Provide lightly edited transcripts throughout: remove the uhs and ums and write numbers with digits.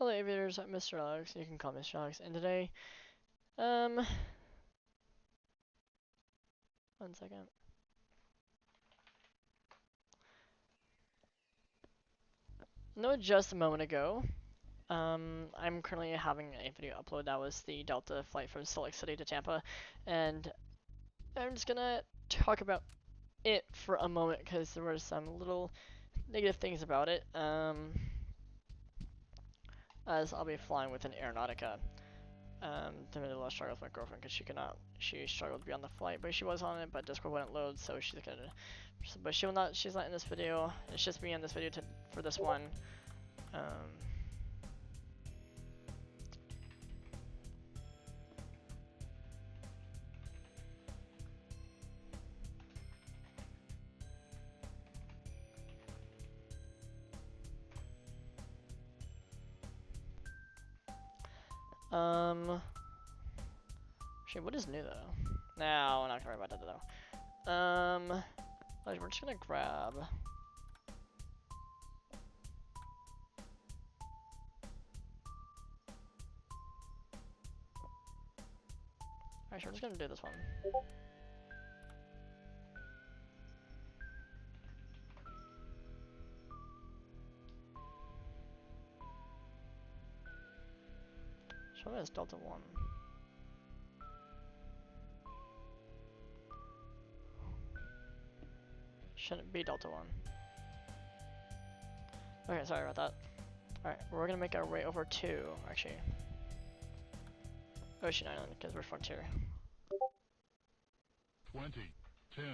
Hello aviators, I'm Mr. Alex, you can call me Mr. Alex, and today, 1 second. No, just a moment ago, I'm currently having a video upload that was the Delta flight from Salt Lake City to Tampa, and I'm just gonna talk about it for a moment because there were some little negative things about it, as I'll be flying with an Aeronautica. There was a lot of struggle with my girlfriend because she struggled to be on the flight, but she was on it, but Discord wouldn't load, so but she's not in this video, it's just me in this video for this one. Um, actually, what is new though? No, we're not gonna worry about that though. We're just gonna grab. Actually, we're just gonna do this one. Show me as Delta 1. Shouldn't be Delta 1. Okay, sorry about that. Alright, we're gonna make our way over to, actually, Ocean Island, because we're Frontier. 20, 10.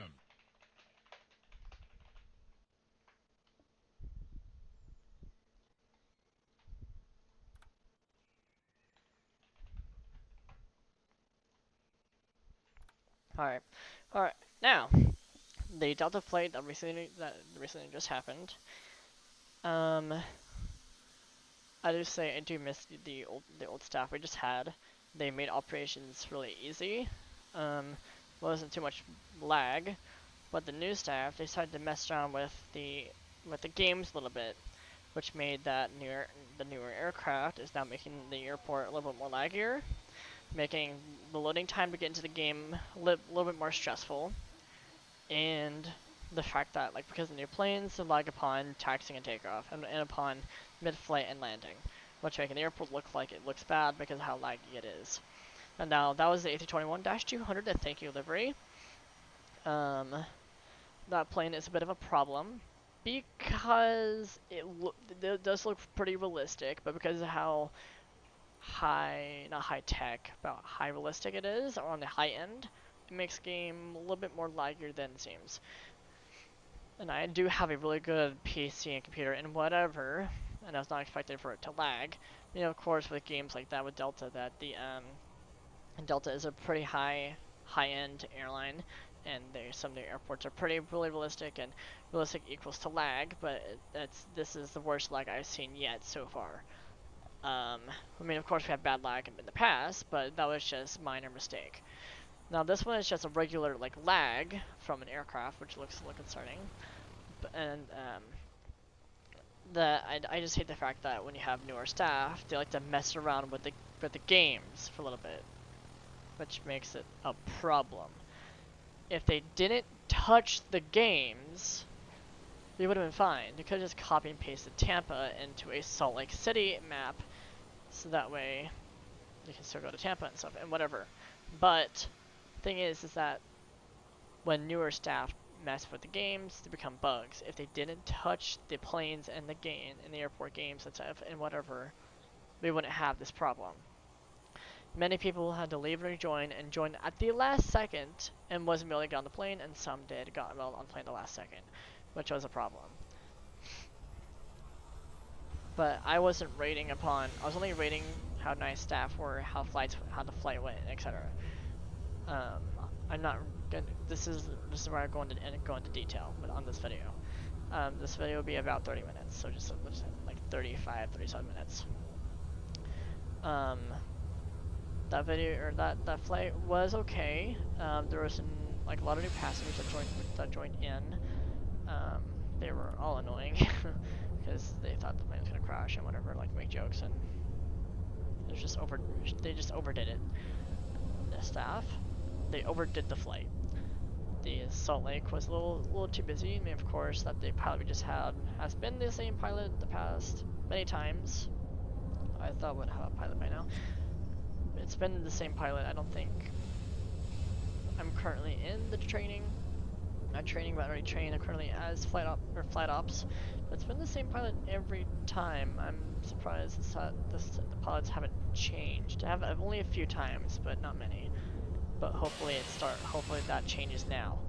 Alright, now, the Delta flight that recently just happened. I do say I do miss the old staff we just had. They made operations really easy. Wasn't too much lag, but the new staff they decided to mess around with the games a little bit, which made the newer aircraft is now making the airport a little bit more laggier, making the loading time to get into the game a little bit more stressful, and the fact that because the new planes lag upon taxiing and takeoff and upon mid-flight and landing, which making the airport look like it looks bad because of how laggy it is. And now that was the A321-200 at Thank You livery. That plane is a bit of a problem because it does look pretty realistic, but because of how not high tech, but high realistic it is, or on the high end, it makes the game a little bit more laggier than it seems. And I do have a really good PC and computer and whatever, and I was not expecting for it to lag. You know, of course, with games like that with Delta, that Delta is a pretty high-end airline, and some of the airports are really realistic, and realistic equals to lag, but this is the worst lag I've seen yet so far. I mean, of course, we had bad lag in the past, but that was just minor mistake. Now this one is just a regular lag from an aircraft, which looks a little concerning. And I just hate the fact that when you have newer staff, they like to mess around with the games for a little bit, which makes it a problem. If they didn't touch the games, they would have been fine. They could have just copy and pasted Tampa into a Salt Lake City map, so that way you can still go to Tampa and stuff and whatever. But thing is that when newer staff mess with the games, they become bugs. If they didn't touch the planes and the airport games and stuff and whatever, we wouldn't have this problem. Many people had to leave and rejoin and join at the last second and wasn't able to get on the plane, and some got on the plane at the last second, which was a problem. But I wasn't rating I was only rating how nice staff were, how the flight went, etc. I'm not gonna. This is where I go into detail on this video. This video will be about 30 minutes, so just like 35, 37 minutes. That video or that flight was okay. There was a lot of new passengers that joined in. They were all annoying because they thought the plane was gonna crash and whatever, make jokes and They just overdid it. The staff, they overdid the flight. The Salt Lake was a little too busy. I mean, of course, that the pilot we just had has been the same pilot the past many times. I thought would have a pilot by now. It's been the same pilot. I don't think I'm currently in the training. Not training, but already trained currently as flight ops. But it's been the same pilot every time. I'm surprised the pilots haven't changed. I have only a few times, but not many. But hopefully hopefully that changes now.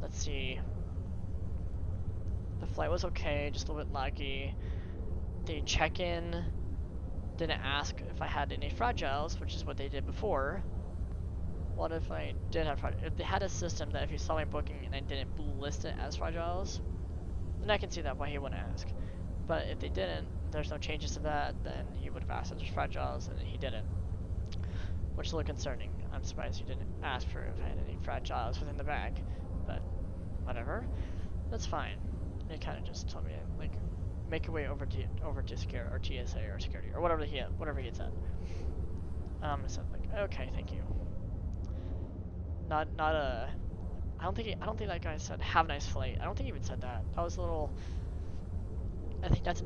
Let's see. The flight was okay, just a little bit laggy. The check-in didn't ask if I had any fragiles, which is what they did before. What if I did have fragiles? If they had a system that if you saw my booking and I didn't list it as fragiles, then I can see that why he wouldn't ask. But if they didn't, there's no changes to that, then he would have asked if there's fragiles, and he didn't. Which is a little concerning. I'm surprised he didn't ask for if I had any fragiles within the bag. But whatever. That's fine. They kind of just told me like make your way over to security or TSA or security or whatever he had said. So like okay, thank you. Not a. I don't think that guy said have a nice flight. I don't think he even said that. That was a little. I think that's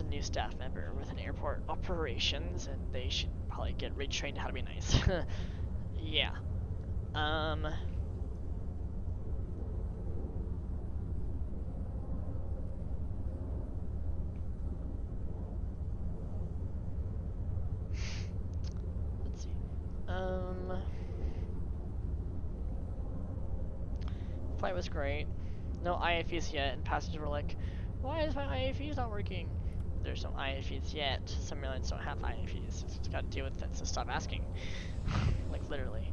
a new staff member within airport operations, and they should probably get retrained how to be nice. Yeah. Let's see. Flight was great. No IFEs yet, and passengers were like, "Why is my IFEs not working?" There's no IFEs yet. Some airlines don't have IFEs. So it's got to deal with that. So stop asking. Like literally.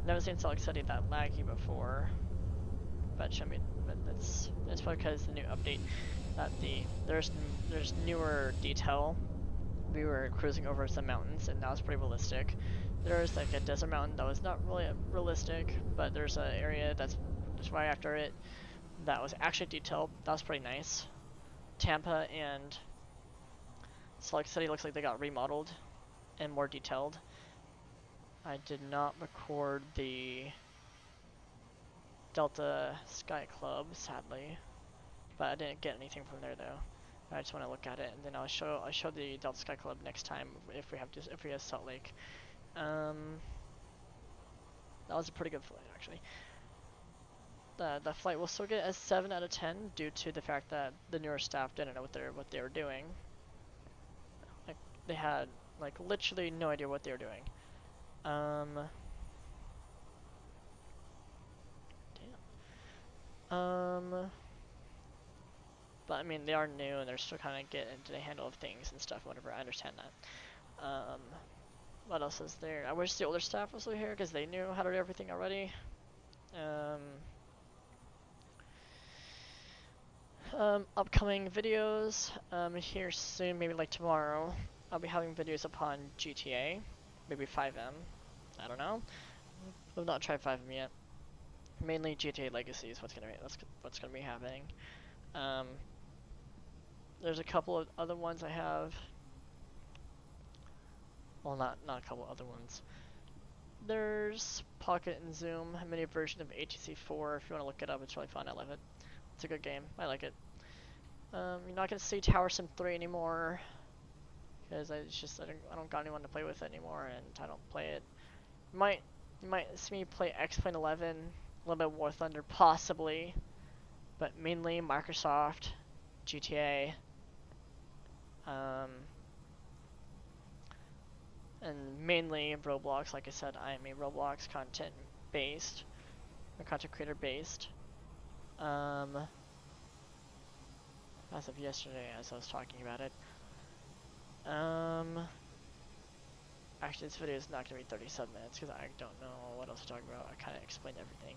Never seen Salt Lake City that laggy before. But that's probably because the new update that there's newer detail. We were cruising over some mountains and that was pretty realistic. There's like a desert mountain that was not really realistic, but there's an area that's just right after it that was actually detailed. That was pretty nice. Tampa and Salt Lake City looks like they got remodeled and more detailed. I did not record the Delta Sky Club, sadly, but I didn't get anything from there though. I just want to look at it, and then I'll show the Delta Sky Club next time if we have Salt Lake. That was a pretty good flight actually. The flight will still get a 7 out of 10 due to the fact that the newer staff didn't know what they were doing. Like they had like literally no idea what they were doing. Damn. But I mean they are new and they're still kind of getting into the handle of things and stuff. Whatever, I understand that. What else is there? I wish the older staff was still here because they knew how to do everything already. Upcoming videos here soon, maybe like tomorrow. I'll be having videos upon GTA, maybe 5M. I don't know. I've not tried 5M yet. Mainly GTA Legacy is what's gonna be happening. Um, there's a couple of other ones I have. Well, not a couple other ones. There's Pocket and Zoom, a mini version of ATC4. If you want to look it up, it's really fun. I love it. It's a good game. I like it. You're not gonna see Tower Sim 3 anymore because I don't got anyone to play with anymore, and I don't play it. You might see me play X-Plane 11, a little bit War Thunder possibly, but mainly Microsoft, GTA, and mainly Roblox. Like I said, I am a Roblox content creator based. As of yesterday, as I was talking about it. Actually, this video is not going to be 37 minutes because I don't know what else to talk about. I kind of explained everything.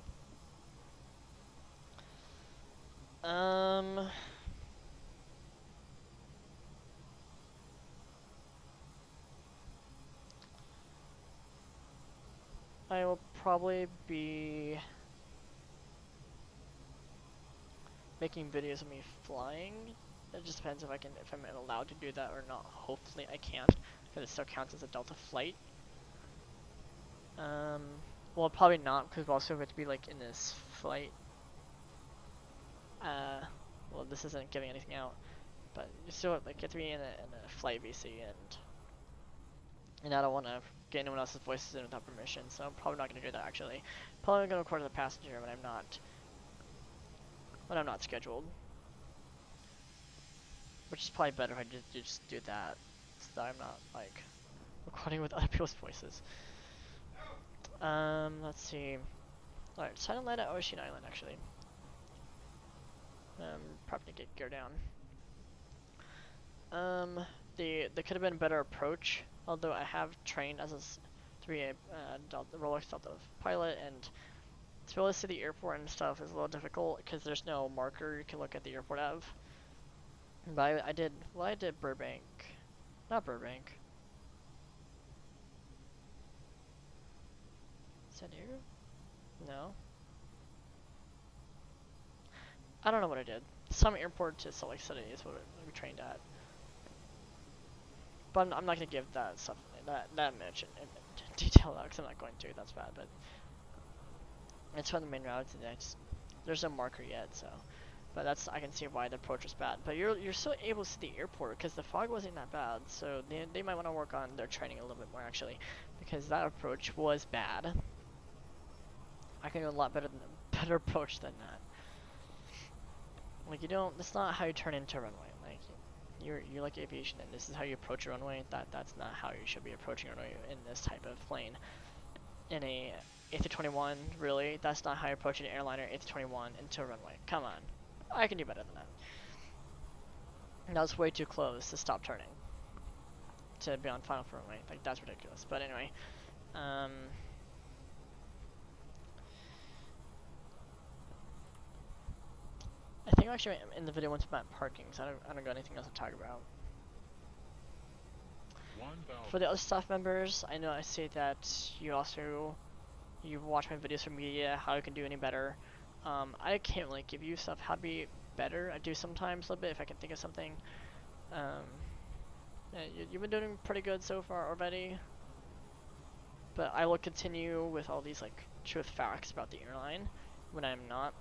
I will probably be making videos of me flying It just depends if I'm allowed to do that or not. Hopefully I can, because it still counts as a Delta flight. Well, probably not, because we're also going to be like in this flight. Well, this isn't giving anything out, but you still like get to be in a flight VC, and I don't want to get anyone else's voices in without permission, so I'm probably not going to do that actually. Probably going to record as a passenger when I'm not scheduled, which is probably better if I just do that, so that I'm not like recording with other people's voices. Let's see. Alright, silent land at Ocean Island actually. Probably get gear down. There could have been a better approach, although I have trained as a 3A Rolex Delta pilot, and to be able to see the airport and stuff is a little difficult because there's no marker you can look at the airport of. But I did Burbank, not Burbank. San Diego? No. I don't know what I did. Some airport to Salt Lake City is what we trained at. But I'm not gonna give that stuff that much in detail because I'm not going to. That's bad, but it's one of the main routes, and there's no marker yet, so. But I can see why the approach was bad. But you're still able to see the airport because the fog wasn't that bad, so they might want to work on their training a little bit more actually, because that approach was bad. I can do a lot better approach than that. Like that's not how you turn into a runway. Like you're like aviation, and this is how you approach a runway. That's not how you should be approaching a runway in this type of plane. In a A321, really, that's not how you approach an airliner A321 into a runway. Come on, I can do better than that. And that was way too close to stop turning to be on final runway. Like that's ridiculous. But anyway, I think I'm actually in the video once about parking, so I don't got anything else to talk about. For the other staff members, I know I say that you watch my videos for media, how you can do any better. I can't really give you stuff how to be better. I do sometimes a little bit if I can think of something. Yeah, you've been doing pretty good so far already, but I will continue with all these like truth facts about the airline when I'm not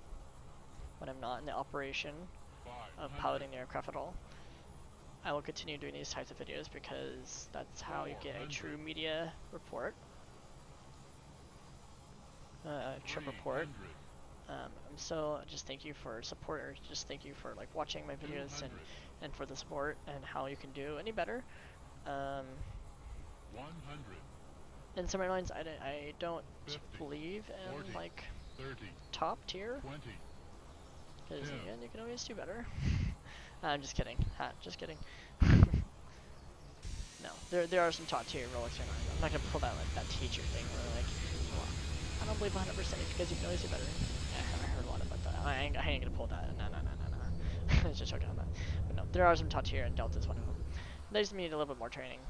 in the operation of piloting the aircraft at all. I will continue doing these types of videos because that's how you get a true media report, trip report. So just thank you for support, or just thank you for like watching my videos and for the support and how you can do any better. 100. In some airlines, I don't 50, believe in 40, like 30, top tier, because again, you can always do better. I'm just kidding. Just kidding. No, there are some top tier Rolex airlines. I'm not gonna pull that teacher thing where like, well, I don't believe 100% because you can always do better. Yeah, I heard a lot about that. I ain't gonna pull that. No. It's just joking on that. But no, there are some top tier, and Delta's one of them. They just need a little bit more training.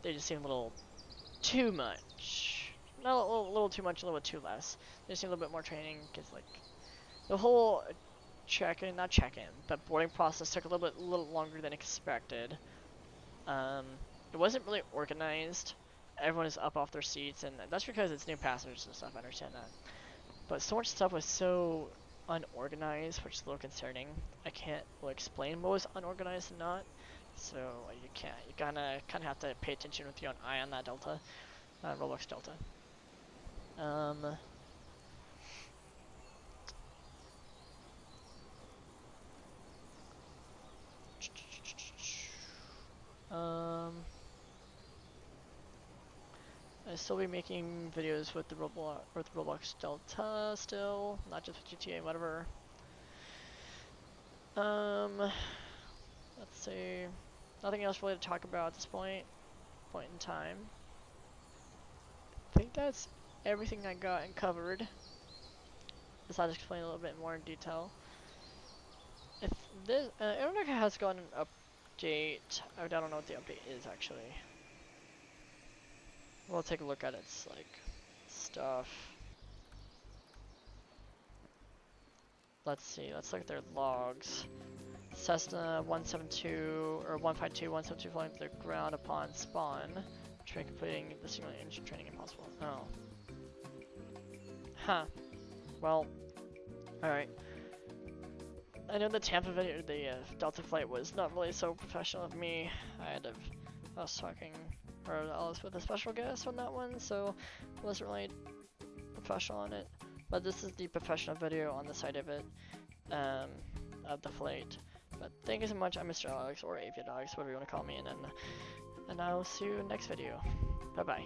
They just seem a little too much. No, a little too much, a little bit too less. They just need a little bit more training, because like the whole not check-in, but boarding process took a little longer than expected. It wasn't really organized. Everyone is up off their seats, and that's because it's new passengers and stuff. I understand that, but so much stuff was so unorganized, which is a little concerning. I can't really explain what was unorganized and not. So you kind of have to pay attention with your own eye on that Delta, Roblox Delta. I still be making videos with the Roblox Delta still, not just with GTA, whatever. Let's see. Nothing else really to talk about at this point in time. I think that's everything I got and covered. Besides explaining a little bit more in detail. If this Aeronautica has gotten an update, I don't know what the update is actually. We'll take a look at its like stuff. let's see, let's look at their logs. Cessna 172 or 152 flying to the ground upon spawn, which made completing the simulated engine training impossible. Oh. Huh. Well, alright. I know the Tampa video, the Delta flight was not really so professional of me. I was talking, or I was with a special guest on that one, so I wasn't really professional on it. But this is the professional video on the side of it, of the flight. But thank you so much. I'm Mr. Alex, or Aviadogs, whatever you want to call me, and I will see you next video. Bye bye.